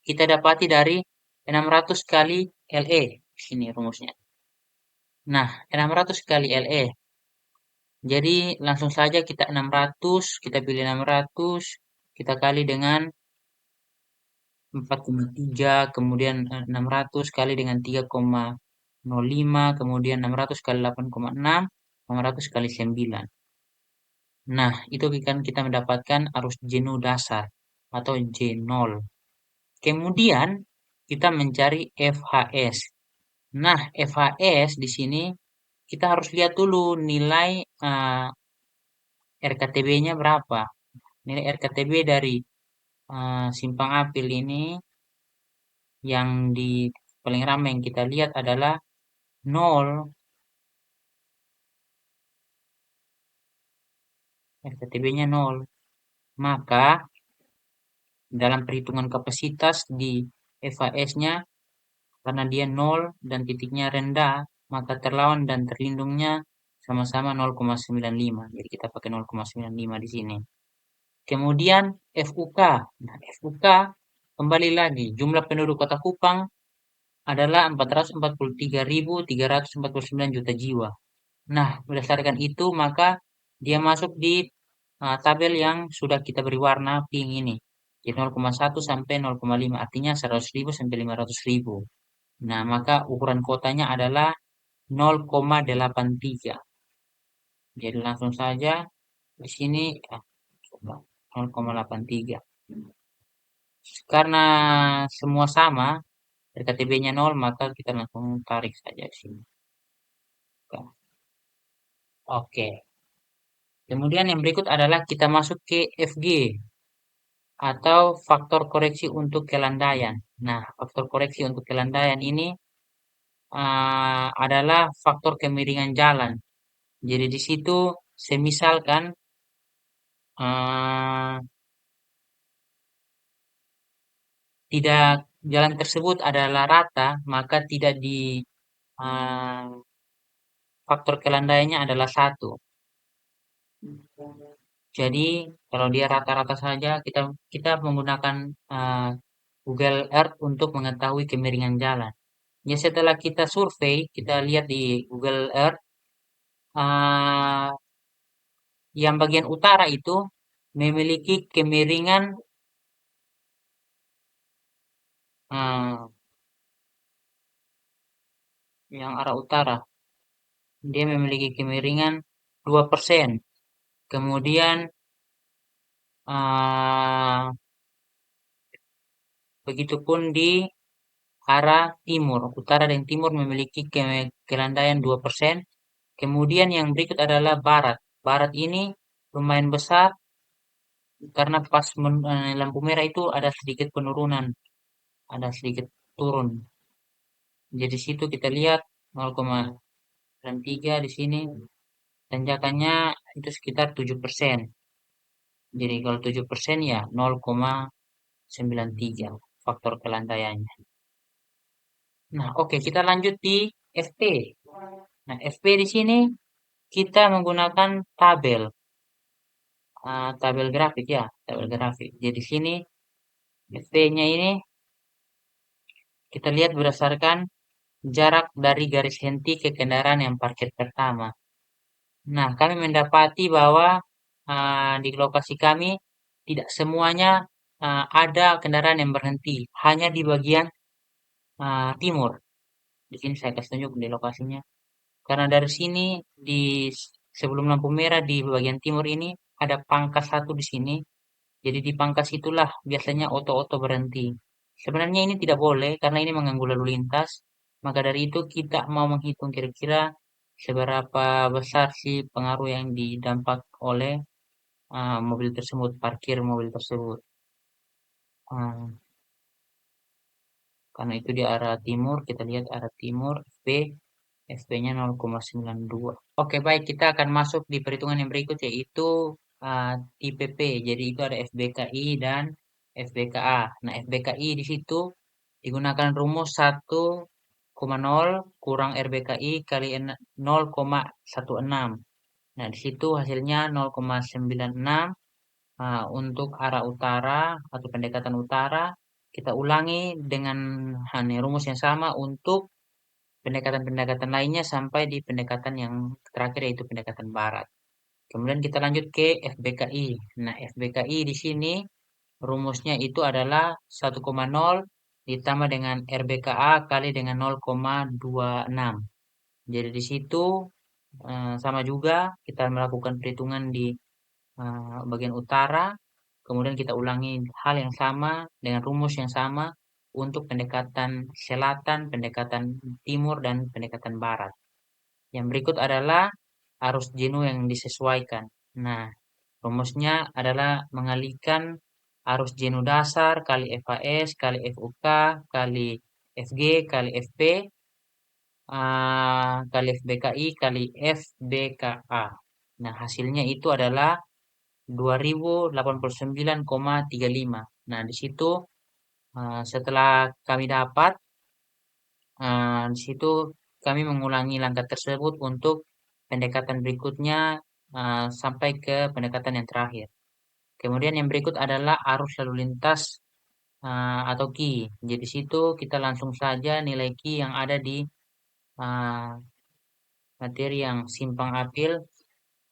kita dapati dari 600 kali LE. Sini rumusnya. Nah, 600 kali LE. Jadi langsung saja kita 600, kita pilih 600, kita kali dengan 4,3, kemudian 600 kali dengan 3,05, kemudian 600 kali 8,6, 600 kali 9. Nah, itu kan kita mendapatkan arus jenuh dasar atau J0. Kemudian kita mencari FHS. Nah, FHS di sini kita harus lihat dulu nilai RKTB-nya berapa. Nilai RKTB dari simpang apil ini yang di paling ramai yang kita lihat adalah 0. RKTB-nya 0. Maka dalam perhitungan kapasitas di FHS-nya karena dia 0 dan titiknya rendah, maka terlawan dan terlindungnya sama-sama 0,95. Jadi kita pakai 0,95 di sini. Kemudian FUK. Nah, FUK kembali lagi jumlah penduduk Kota Kupang adalah 443.349 juta jiwa. Nah, berdasarkan itu maka dia masuk di tabel yang sudah kita beri warna pink ini. Jadi 0,1 sampai 0,5 artinya 100.000 sampai 500.000. Nah, maka ukuran kotanya adalah 0,83. Jadi langsung saja di sini 0,83. Karena semua sama, RKTB-nya 0, maka kita langsung tarik saja di sini. Oke. Kemudian yang berikut adalah kita masuk ke FG atau faktor koreksi untuk kelandaian. Nah, faktor koreksi untuk kelandaian ini adalah faktor kemiringan jalan. Jadi di situ semisalkan tidak jalan tersebut adalah rata, maka tidak di faktor kelandaiannya adalah 1. Jadi kalau dia rata-rata saja kita menggunakan Google Earth untuk mengetahui kemiringan jalan. Ya setelah kita survei, kita lihat di Google Earth yang bagian utara itu memiliki kemiringan yang arah utara. Dia memiliki kemiringan 2%. Kemudian begitupun di arah timur. Utara dan timur memiliki kelandaian 2%. Kemudian yang berikut adalah barat. Barat ini lumayan besar karena pas lampu merah itu ada sedikit penurunan. Ada sedikit turun. Jadi situ kita lihat 0,3 di sini. Tanjakannya itu sekitar 7%. Jadi kalau 7% ya 0,93 faktor kelandaiannya. Nah, oke, kita lanjut di FP. Nah, FP di sini kita menggunakan tabel. Tabel grafik ya, tabel grafik. Jadi di sini FP-nya ini kita lihat berdasarkan jarak dari garis henti ke kendaraan yang parkir pertama. Nah, kami mendapati bahwa di lokasi kami tidak semuanya ada kendaraan yang berhenti, hanya di bagian timur. Di sini saya kasih tunjuk di lokasinya. Karena dari sini di sebelum lampu merah di bagian timur ini ada pangkas satu di sini. Jadi di pangkas itulah biasanya oto-oto berhenti. Sebenarnya ini tidak boleh karena ini mengganggu lalu lintas. Maka dari itu kita mau menghitung kira-kira seberapa besar sih pengaruh yang didampak oleh mobil tersebut, parkir mobil tersebut. Karena itu di arah timur, kita lihat arah timur, FB-nya 0,92. Oke, baik, kita akan masuk di perhitungan yang berikut, yaitu tipe P. Jadi itu ada FBKI dan FBKA. Nah, FBKI di situ digunakan rumus 1,0 kurang RBKI kali 0,16. Nah, di situ hasilnya 0,96. Untuk arah utara atau pendekatan utara, kita ulangi dengan rumus yang sama untuk pendekatan-pendekatan lainnya sampai di pendekatan yang terakhir yaitu pendekatan barat. Kemudian kita lanjut ke FBKI. Nah, FBKI di sini rumusnya itu adalah 1,0 ditambah dengan RBKA kali dengan 0,26. Jadi di situ sama juga kita melakukan perhitungan di bagian utara, kemudian kita ulangi hal yang sama dengan rumus yang sama untuk pendekatan selatan, pendekatan timur, dan pendekatan barat. Yang berikut adalah arus jenuh yang disesuaikan. Nah, rumusnya adalah mengalihkan arus jenuh dasar kali FAS, kali FUK, kali FG, kali FP, kali FBKI, kali FBKA. Nah, hasilnya itu adalah 2089,35. Nah, di situ setelah kami dapat, di situ kami mengulangi langkah tersebut untuk pendekatan berikutnya sampai ke pendekatan yang terakhir. Kemudian yang berikut adalah arus lalu lintas atau Ki. Jadi di situ kita langsung saja nilai Ki yang ada di materi yang simpang apil,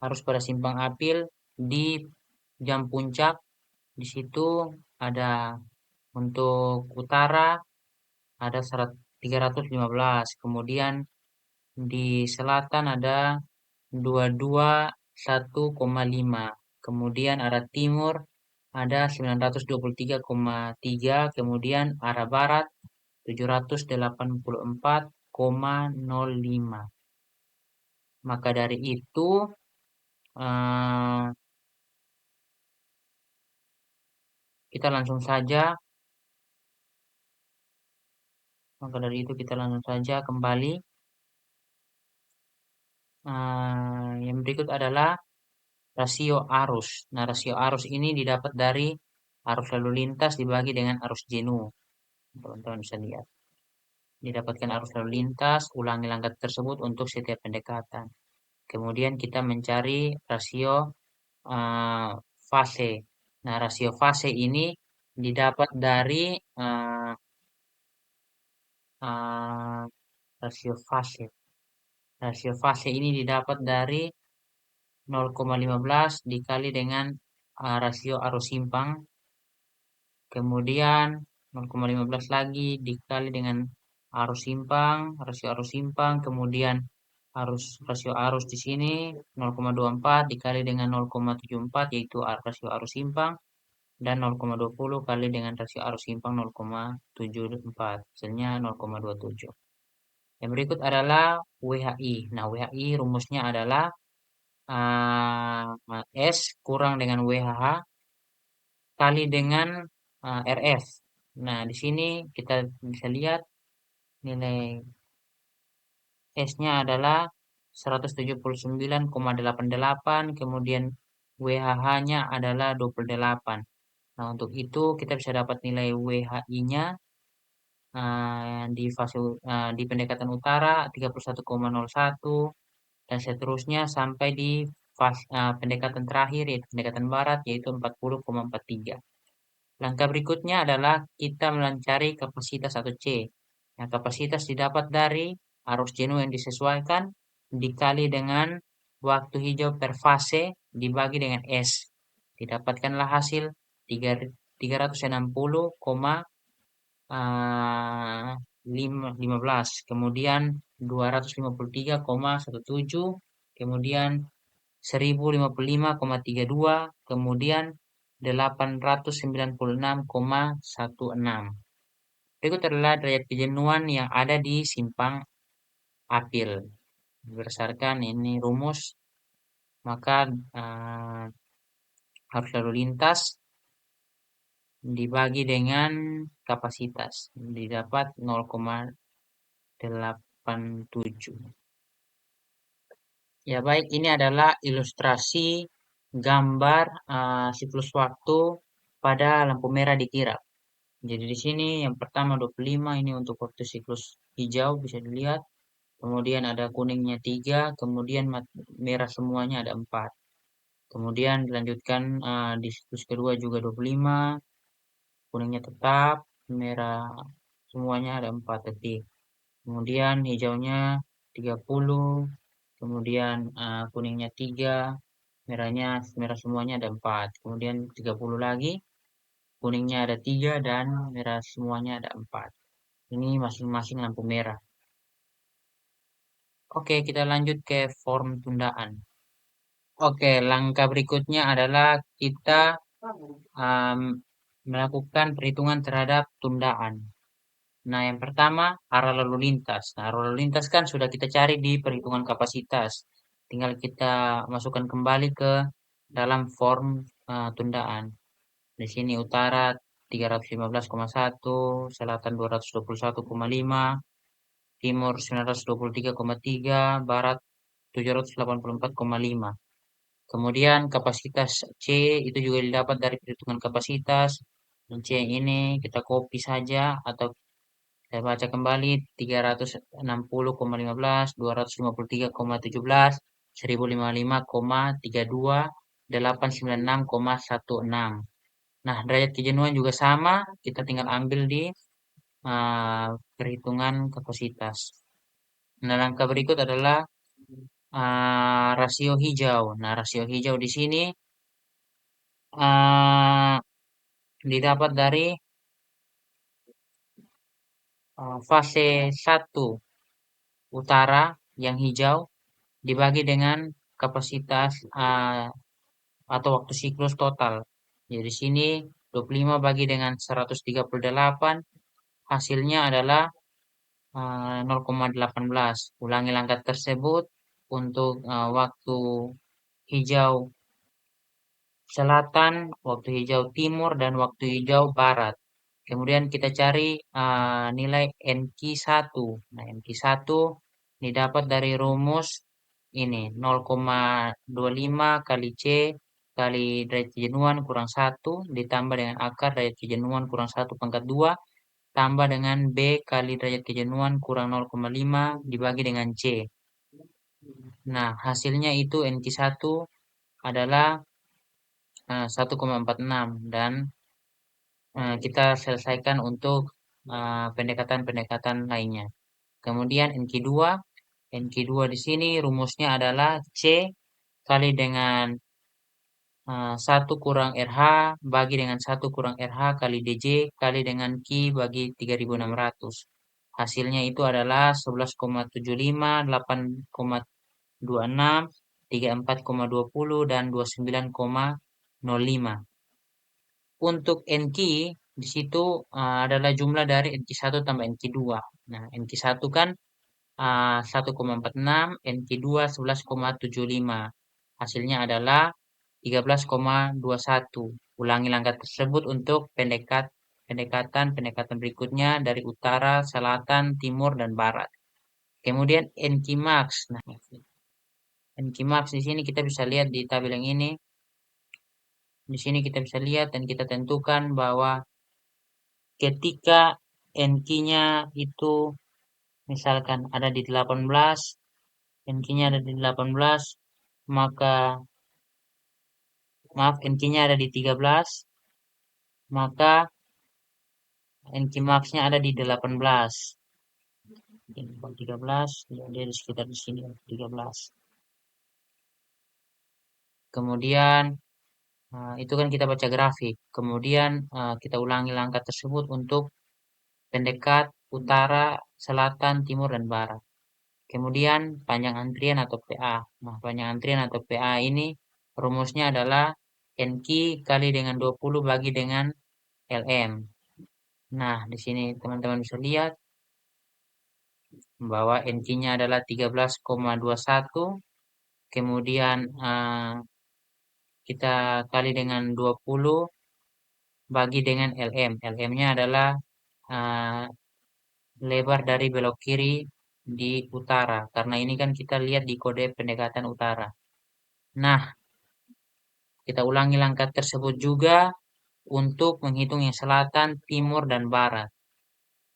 arus pada simpang apil di jam puncak. Di situ ada untuk utara ada 315, kemudian di selatan ada 221,5, kemudian arah timur ada 923,3, kemudian arah barat 784,05. Maka dari itu kita langsung saja kembali. Yang berikut adalah rasio arus. Nah, rasio arus ini didapat dari arus lalu lintas dibagi dengan arus jenuh. Teman-teman bisa lihat. Didapatkan arus lalu lintas, ulangi langkah tersebut untuk setiap pendekatan. Kemudian kita mencari rasio fase. Nah, rasio fase ini didapat dari rasio fase. Rasio fase ini didapat dari 0,15 dikali dengan rasio arus simpang. Kemudian 0,15 lagi dikali dengan arus simpang, rasio arus simpang, kemudian rasio arus di sini 0,24 dikali dengan 0,74 yaitu rasio arus simpang, dan 0,20 kali dengan rasio arus simpang 0,74, hasilnya 0,27. Yang berikut adalah WHI. Nah, WHI rumusnya adalah S kurang dengan WHH kali dengan RF. Nah, di sini kita bisa lihat nilai S-nya adalah 179,88, kemudian WHH-nya adalah 28. Nah, untuk itu kita bisa dapat nilai WHI-nya di pendekatan utara 31,01 dan seterusnya sampai di pendekatan terakhir yaitu pendekatan barat yaitu 40,43. Langkah berikutnya adalah kita mencari kapasitas atau C. Nah, kapasitas didapat dari arus jenuh yang disesuaikan dikali dengan waktu hijau per fase dibagi dengan S. Didapatkanlah hasil 360,15, kemudian 253,17, kemudian 1055,32, kemudian 896,16. Berikut adalah derajat kejenuhan yang ada di simpang apil. Berdasarkan ini rumus, maka arus lalu lintas dibagi dengan kapasitas didapat 0,87. Ya baik, ini adalah ilustrasi gambar siklus waktu pada lampu merah dikirap. Jadi di sini yang pertama 25 ini untuk waktu siklus hijau bisa dilihat. Kemudian ada kuningnya 3, kemudian merah semuanya ada 4. Kemudian dilanjutkan di siklus kedua juga 25, kuningnya tetap, merah semuanya ada 4 detik. Kemudian hijaunya 30, kemudian kuningnya 3, merah semuanya ada 4. Kemudian 30 lagi, kuningnya ada 3 dan merah semuanya ada 4. Ini masing-masing lampu merah. Oke, kita lanjut ke form tundaan. Oke, langkah berikutnya adalah kita um, melakukan perhitungan terhadap tundaan. Nah, yang pertama arah lalu lintas. Nah, arah lalu lintas kan sudah kita cari di perhitungan kapasitas. Tinggal kita masukkan kembali ke dalam form tundaan. Di sini utara 315,1, selatan 221,5, timur 923,3, barat 784,5. Kemudian kapasitas C itu juga didapat dari perhitungan kapasitas. Dan C yang ini kita copy saja atau saya baca kembali 360,15, 253,17, 1055,32, 896,16. Nah, derajat kejenuhan juga sama, kita tinggal ambil di perhitungan kapasitas. Nah, langkah berikut adalah rasio hijau. Nah, rasio hijau di sini didapat dari fase 1 utara yang hijau dibagi dengan kapasitas atau waktu siklus total. Jadi di sini 25 bagi dengan 138, hasilnya adalah 0,18. Ulangi langkah tersebut untuk waktu hijau selatan, waktu hijau timur, dan waktu hijau barat. Kemudian kita cari nilai NQ1. Nah, NQ1 didapat dari rumus ini 0,25 kali C kali derajat kejenuhan kurang 1 ditambah dengan akar derajat kejenuhan kurang 1 pangkat 2 tambah dengan B kali derajat kejenuhan kurang 0,5 dibagi dengan C. Nah, hasilnya itu NQ1 adalah 1,46 dan kita selesaikan untuk pendekatan-pendekatan lainnya. Kemudian NQ2 di sini rumusnya adalah C kali dengan 1 kurang RH bagi dengan 1 kurang RH kali DJ kali dengan Q bagi 3600. Hasilnya itu adalah 11,75, 8,26, 34,20 dan 29,05. Untuk NQ di situ adalah jumlah dari NQ1 tambah NQ2. Nah, NQ1 kan 1,46, NQ2 11,75. Hasilnya adalah 13,21. Ulangi langkah tersebut untuk pendekatan berikutnya dari utara, selatan, timur, dan barat. Kemudian NQ max. Nah, NQ max di sini kita bisa lihat di tabel yang ini. Di sini kita bisa lihat dan kita tentukan bahwa ketika NQ-nya itu misalkan ada di 18, NQ-nya ada di 18, maka maaf NQ-nya ada di 13, maka NQ max-nya ada di 18. 13, dia di sekitar di sini 13. Kemudian itu kan kita baca grafik. Kemudian kita ulangi langkah tersebut untuk pendekat utara, selatan, timur, dan barat. Kemudian panjang antrian atau PA. Nah, panjang antrian atau PA ini rumusnya adalah NQ kali dengan 20 bagi dengan LM. Nah, di sini teman-teman bisa lihat bahwa NQ-nya adalah 13,21. Kemudian kita kali dengan 20 bagi dengan LM. LM-nya adalah lebar dari belok kiri di utara, karena ini kan kita lihat di kode pendekatan utara. Nah, kita ulangi langkah tersebut juga untuk menghitung yang selatan, timur, dan barat.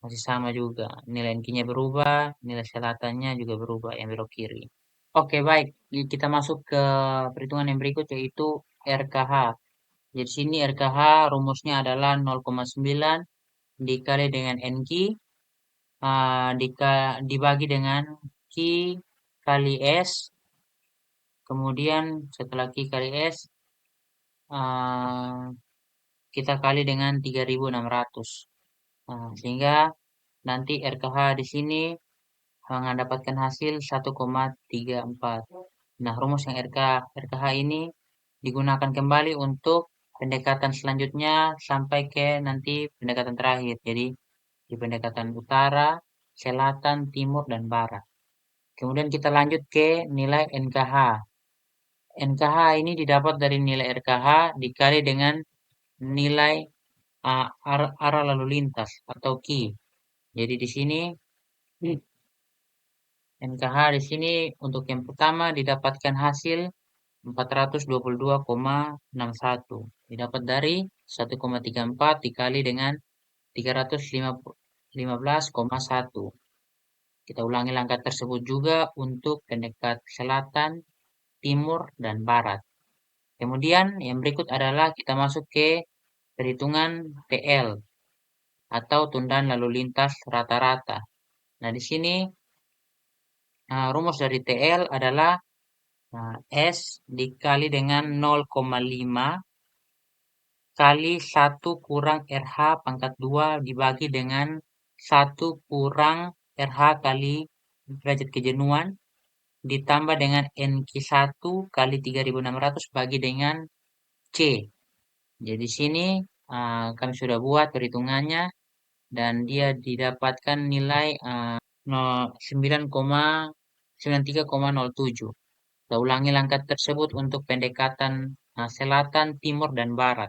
Masih sama juga, nilai NQ-nya berubah, nilai selatannya juga berubah, yang belok kiri. Oke, baik. Kita masuk ke perhitungan yang berikut, yaitu RKH. Jadi sini RKH rumusnya adalah 0,9 dikali dengan NQ dibagi dengan Q kali S. Kemudian setelah Q kali S kita kali dengan 3600. Sehingga nanti RKH di sini mendapatkan hasil 1,34. Nah, rumus yang RKH ini digunakan kembali untuk pendekatan selanjutnya sampai ke nanti pendekatan terakhir. Jadi di pendekatan utara, selatan, timur, dan barat. Kemudian kita lanjut ke nilai NKH. NKH ini didapat dari nilai RKH dikali dengan nilai arah lalu lintas atau Q. Jadi di sini NKH di sini untuk yang pertama didapatkan hasil 422,61. Didapat dari 1,34 dikali dengan 315,1. Kita ulangi langkah tersebut juga untuk pendekat selatan, timur, dan barat. Kemudian yang berikut adalah kita masuk ke perhitungan TL atau tundaan lalu lintas rata-rata. Nah, di sini rumus dari TL adalah S dikali dengan 0,5 kali 1 kurang RH pangkat 2 dibagi dengan 1 kurang RH kali derajat kejenuhan ditambah dengan NQ1 kali 3600 bagi dengan C. Jadi sini kami sudah buat perhitungannya dan dia didapatkan nilai 93,07. Kita ulangi langkah tersebut untuk pendekatan selatan, timur, dan barat.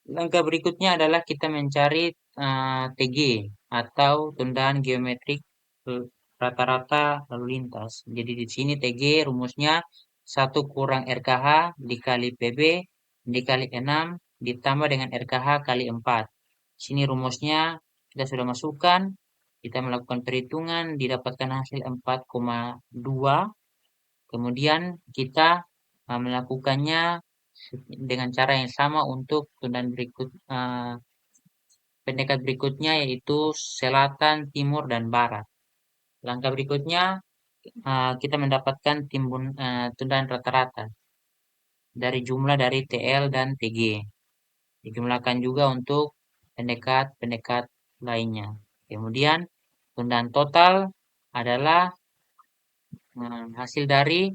Langkah berikutnya adalah kita mencari TG atau tundaan geometrik rata-rata lalu lintas. Jadi di sini TG rumusnya 1 kurang RKH dikali PB dikali 6 ditambah dengan RKH kali 4. Sini rumusnya kita sudah masukkan, kita melakukan perhitungan, didapatkan hasil 4,2. Kemudian kita melakukannya dengan cara yang sama untuk tundaan pendekat berikutnya, yaitu selatan, timur, dan barat. Langkah berikutnya kita mendapatkan tundaan rata-rata dari jumlah dari TL dan TG. Dijumlahkan juga untuk pendekat-pendekat lainnya. Kemudian tundaan total adalah hasil dari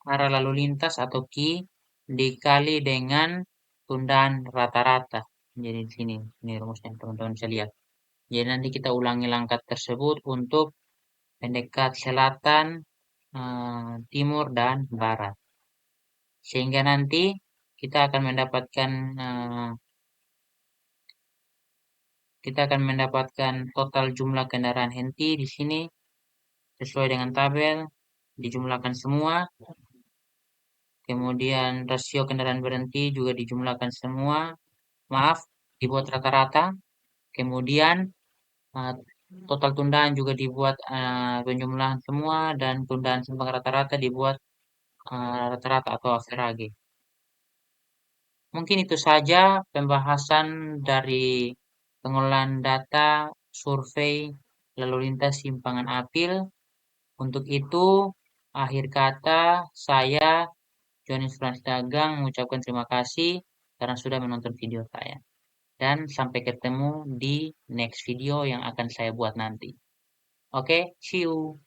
arah lalu lintas atau Q dikali dengan tundaan rata-rata. Jadi di sini, ini rumusnya teman-teman bisa lihat. Jadi nanti kita ulangi langkah tersebut untuk pendekat selatan, timur, dan barat. Sehingga nanti kita akan mendapatkan total jumlah kendaraan henti di sini sesuai dengan tabel, dijumlahkan semua. Kemudian rasio kendaraan berhenti juga dijumlahkan semua. Maaf, dibuat rata-rata. Kemudian total tundaan juga dibuat penjumlahan semua dan tundaan simpang rata-rata dibuat rata-rata atau average. Mungkin itu saja pembahasan dari pengolahan data survei lalu lintas simpangan apil. Untuk itu, akhir kata saya Johannes Frans Dagang mengucapkan terima kasih karena sudah menonton video saya. Dan sampai ketemu di next video yang akan saya buat nanti. Oke, see you.